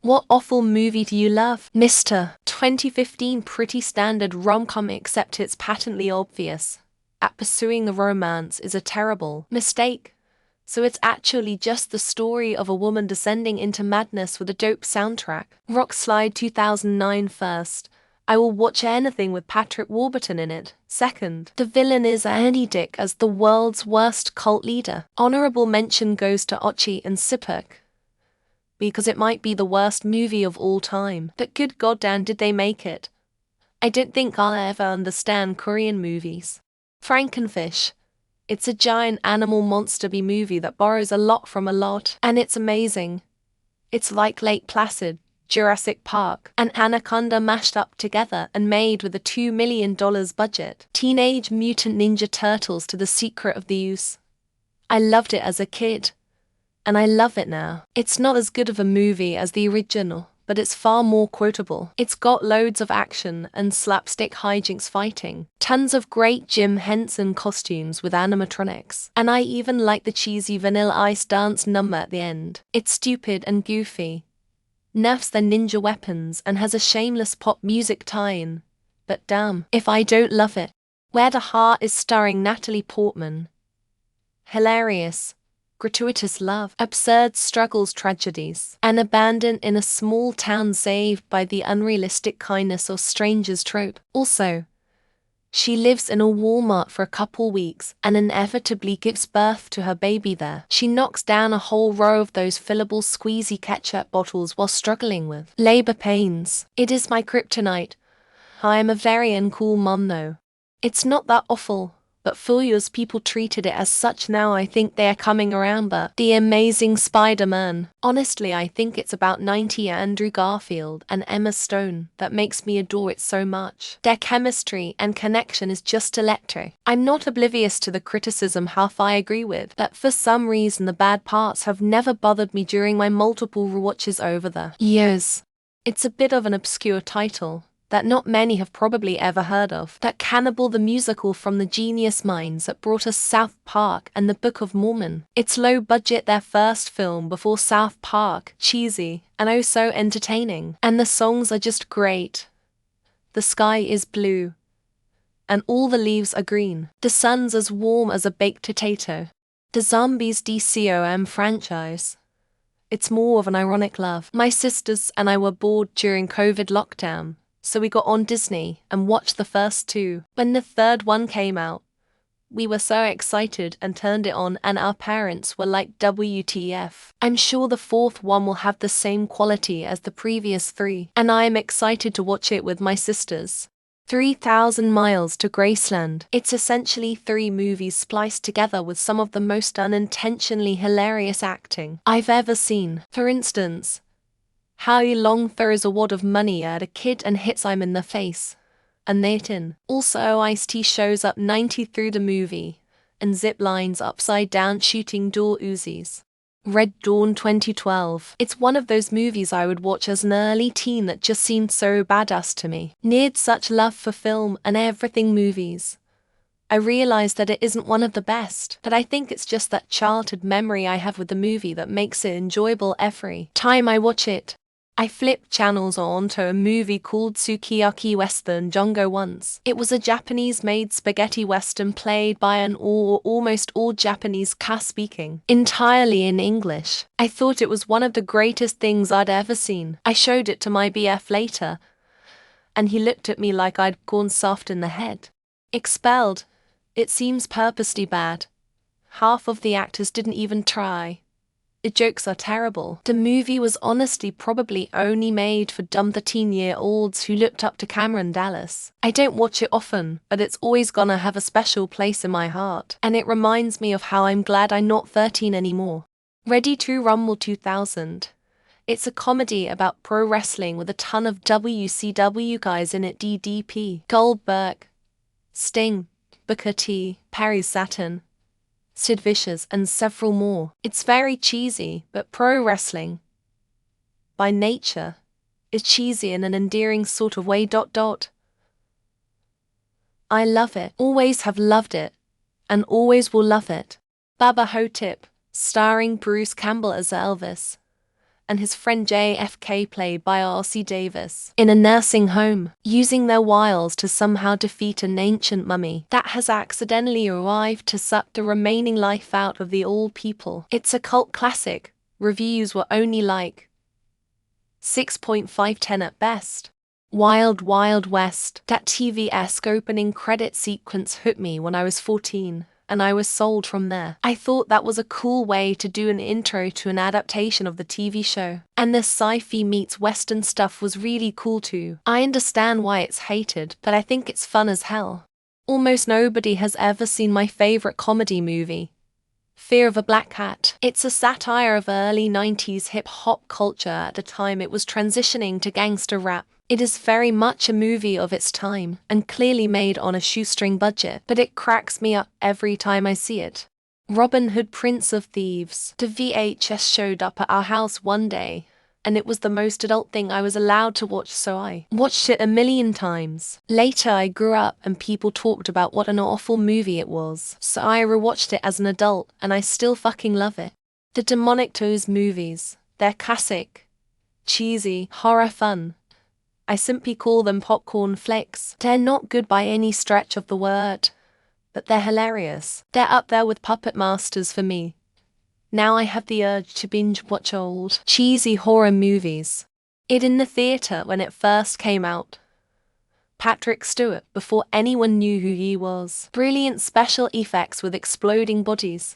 What awful movie do you love? Mr. 2015 pretty standard rom-com, except it's patently obvious at pursuing the romance is a terrible mistake. So it's actually just the story of a woman descending into madness with a dope soundtrack. Rock Slide 2009 first. I will watch anything with Patrick Warburton in it. Second, the villain is Andy Dick as the world's worst cult leader. Honorable mention goes to Ochi and Sipek, because it might be the worst movie of all time. But good goddamn did they make it. I don't think I'll ever understand Korean movies. Frankenfish. It's a giant animal monster B-movie that borrows a lot from a lot, and it's amazing. It's like Lake Placid, Jurassic Park, and Anaconda mashed up together and made with a $2 million budget. Teenage Mutant Ninja Turtles to the Secret of the Ooze. I loved it as a kid, and I love it now. It's not as good of a movie as the original, but it's far more quotable. It's got loads of action and slapstick hijinks fighting, tons of great Jim Henson costumes with animatronics, and I even like the cheesy Vanilla Ice dance number at the end. It's stupid and goofy, nerfs their ninja weapons, and has a shameless pop music tie-in, but damn if I don't love it. Where the Heart is starring Natalie Portman. Hilarious, gratuitous love, absurd struggles, tragedies, and abandon in a small town saved by the unrealistic kindness of strangers trope. Also, she lives in a Walmart for a couple weeks and inevitably gives birth to her baby there. She knocks down a whole row of those fillable squeezy ketchup bottles while struggling with labor pains. It is my kryptonite. I am a very uncool mom though. It's not that awful, but for years people treated it as such. Now I think they are coming around. But The Amazing Spider-Man. Honestly, I think it's about 90 Andrew Garfield and Emma Stone that makes me adore it so much. Their chemistry and connection is just electric. I'm not oblivious to the criticism half I agree with, but for some reason the bad parts have never bothered me during my multiple rewatches over the years. It's a bit of an obscure title that not many have probably ever heard of. That Cannibal the Musical from the genius minds that brought us South Park and the Book of Mormon. It's low budget, their first film before South Park, cheesy, and oh so entertaining. And the songs are just great. The sky is blue, and all the leaves are green. The sun's as warm as a baked potato. The Zombies DCOM franchise. It's more of an ironic love. My sisters and I were bored during COVID lockdown, so we got on Disney and watched the first two. When the third one came out, we were so excited and turned it on, and our parents were like, WTF. I'm sure the fourth one will have the same quality as the previous three, and I am excited to watch it with my sisters. 3,000 Miles to Graceland. It's essentially 3 movies spliced together with some of the most unintentionally hilarious acting I've ever seen. For instance, Howie Long throws a wad of money at a kid and hits him in the face, and Nathan. Also, Ice-T shows up 90 through the movie and zip lines upside down shooting dual Uzis. Red Dawn 2012. It's one of those movies I would watch as an early teen that just seemed so badass to me. Neared such love for film and everything movies. I realized that it isn't one of the best, but I think it's just that childhood memory I have with the movie that makes it enjoyable every time I watch it. I flipped channels onto a movie called Sukiyaki Western Jungo once. It was a Japanese-made spaghetti western played by an almost all Japanese cast speaking entirely in English. I thought it was one of the greatest things I'd ever seen. I showed it to my BF later, and he looked at me like I'd gone soft in the head. Expelled. It seems purposely bad. Half of the actors didn't even try. The jokes are terrible. The movie was honestly probably only made for dumb 13-year-olds who looked up to Cameron Dallas. I don't watch it often, but it's always gonna have a special place in my heart, and it reminds me of how I'm glad I'm not 13 anymore. Ready to Rumble 2000. It's a comedy about pro wrestling with a ton of WCW guys in it. DDP, Goldberg, Sting, Booker T, Perry Saturn, Sid Vicious, and several more. It's very cheesy, but pro wrestling, by nature, is cheesy in an endearing sort of way. I love it, always have loved it, and always will love it. Baba Hotep, starring Bruce Campbell as Elvis, and his friend JFK, played by R.C. Davis, in a nursing home, using their wiles to somehow defeat an ancient mummy that has accidentally arrived to suck the remaining life out of the old people. It's a cult classic. Reviews were only like 6.5/10 at best. Wild Wild West. That TV-esque opening credit sequence hooked me when I was 14. And I was sold from there. I thought that was a cool way to do an intro to an adaptation of the TV show. And the sci-fi meets western stuff was really cool too. I understand why it's hated, but I think it's fun as hell. Almost nobody has ever seen my favorite comedy movie, Fear of a Black Cat. It's a satire of early 90s hip-hop culture at the time it was transitioning to gangster rap. It is very much a movie of its time, and clearly made on a shoestring budget, but it cracks me up every time I see it. Robin Hood, Prince of Thieves. The VHS showed up at our house one day, and it was the most adult thing I was allowed to watch, so I watched it a million times. Later I grew up and people talked about what an awful movie it was, so I rewatched it as an adult, and I still fucking love it. The Demonic Toes movies. They're classic, cheesy, horror fun. I simply call them popcorn flicks. They're not good by any stretch of the word, but they're hilarious. They're up there with Puppet Masters for me. Now I have the urge to binge watch old, cheesy horror movies. It in the theater when it first came out. Patrick Stewart, before anyone knew who he was. Brilliant special effects with exploding bodies.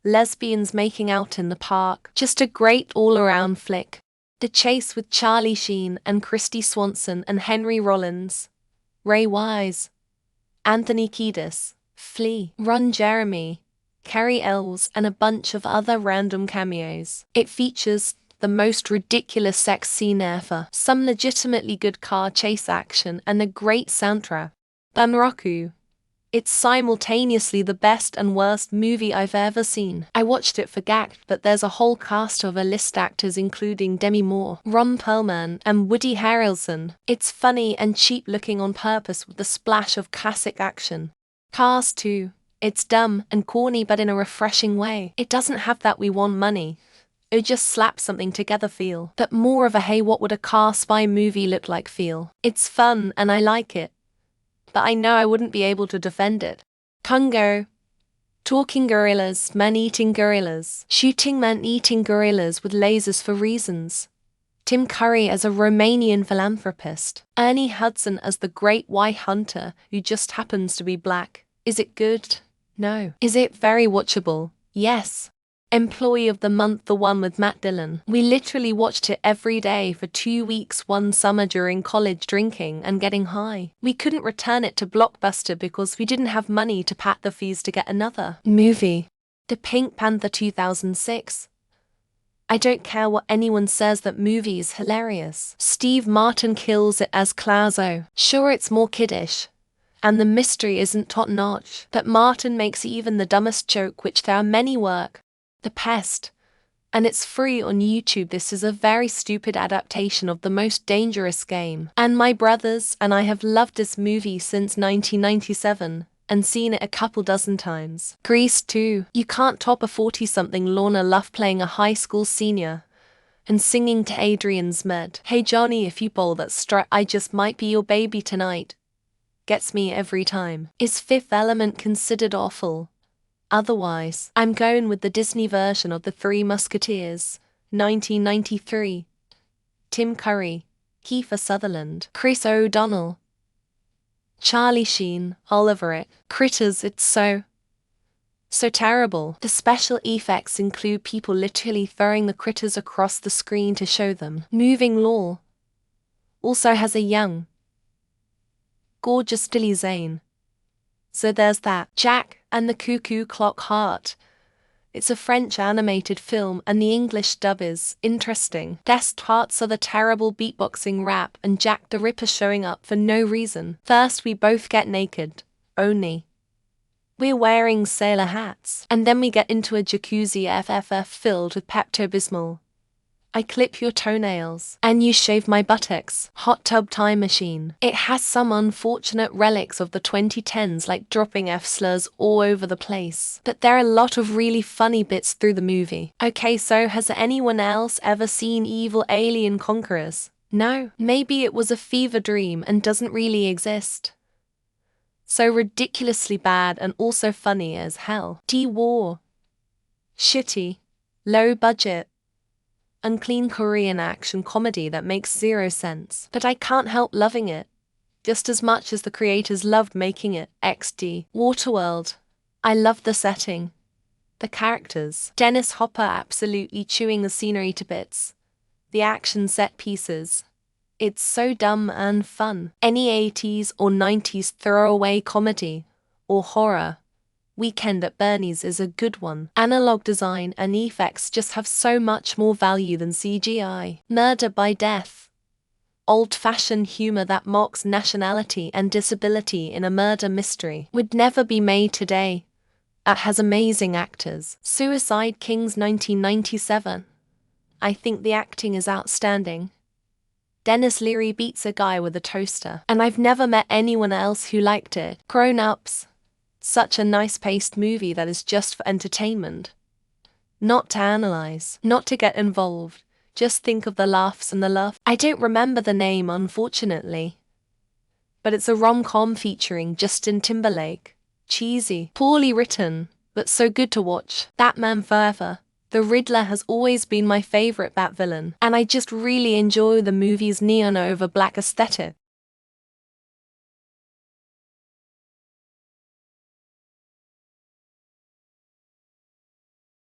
Lesbians making out in the park. Just a great all-around flick. The Chase with Charlie Sheen and Christy Swanson and Henry Rollins, Ray Wise, Anthony Kiedis, Flea, Ron Jeremy, Carrie Elves, and a bunch of other random cameos. It features the most ridiculous sex scene ever, some legitimately good car chase action, and a great soundtrack. Banraku. It's simultaneously the best and worst movie I've ever seen. I watched it for gagged, but there's a whole cast of A-list actors including Demi Moore, Ron Perlman, and Woody Harrelson. It's funny and cheap-looking on purpose with a splash of classic action. Cars 2. It's dumb and corny but in a refreshing way. It doesn't have that we want money, it just slaps something together feel, but more of a hey what would a car spy movie look like feel. It's fun and I like it, but I know I wouldn't be able to defend it. Congo. Talking gorillas, man-eating gorillas. Shooting man-eating gorillas with lasers for reasons. Tim Curry as a Romanian philanthropist. Ernie Hudson as the great white hunter who just happens to be black. Is it good? No. Is it very watchable? Yes. Employee of the Month, the one with Matt Dillon. We literally watched it every day for 2 weeks one summer during college, drinking and getting high. We couldn't return it to Blockbuster because we didn't have money to pat the fees to get another movie. The Pink Panther 2006. I don't care what anyone says, that movie is hilarious. Steve Martin kills it as Clouseau. Sure, it's more kiddish, and the mystery isn't top-notch, but Martin makes even the dumbest joke, which there are many, work. The Pest. And it's free on YouTube. This is a very stupid adaptation of The Most Dangerous Game. And my brothers and I have loved this movie since 1997 and seen it a couple dozen times. Grease 2. You can't top a 40-something Lorna Luft playing a high school senior and singing to Adrian's Med. Hey Johnny, if you bowl that strut, I just might be your baby tonight. Gets me every time. Is Fifth Element considered awful? Otherwise, I'm going with the Disney version of The Three Musketeers, 1993. Tim Curry, Kiefer Sutherland, Chris O'Donnell, Charlie Sheen, all over it. Critters, it's so terrible. The special effects include people literally throwing the critters across the screen to show them. Moving Law also has a young, gorgeous Billy Zane. So there's that. Jack and the Cuckoo Clock Heart. It's a French animated film and the English dub is interesting. Best parts are the terrible beatboxing rap and Jack the Ripper showing up for no reason. First we both get naked, only we're wearing sailor hats. And then we get into a jacuzzi FFF filled with Pepto-Bismol. I clip your toenails, and you shave my buttocks. Hot Tub Time Machine. It has some unfortunate relics of the 2010s, like dropping F-slurs all over the place. But there are a lot of really funny bits through the movie. Okay, so has anyone else ever seen Evil Alien Conquerors? No, maybe it was a fever dream and doesn't really exist. So ridiculously bad and also funny as hell. D-War. Shitty. Low budget. Unclean Korean action comedy that makes zero sense. But I can't help loving it, just as much as the creators loved making it. XD. Waterworld. I love the setting. The characters. Dennis Hopper absolutely chewing the scenery to bits. The action set pieces. It's so dumb and fun. Any 80s or 90s throwaway comedy or horror. Weekend at Bernie's is a good one. Analog design and effects just have so much more value than CGI. Murder by Death. Old-fashioned humor that mocks nationality and disability in a murder mystery would never be made today. It has amazing actors. Suicide Kings 1997. I think the acting is outstanding. Dennis Leary beats a guy with a toaster, and I've never met anyone else who liked it. Grown Ups. Such a nice-paced movie that is just for entertainment. Not to analyze, not to get involved, just think of the laughs and the love. I don't remember the name, unfortunately. But it's a rom-com featuring Justin Timberlake. Cheesy, poorly written, but so good to watch. Batman Forever. The Riddler has always been my favorite Bat villain, and I just really enjoy the movie's neon over black aesthetic.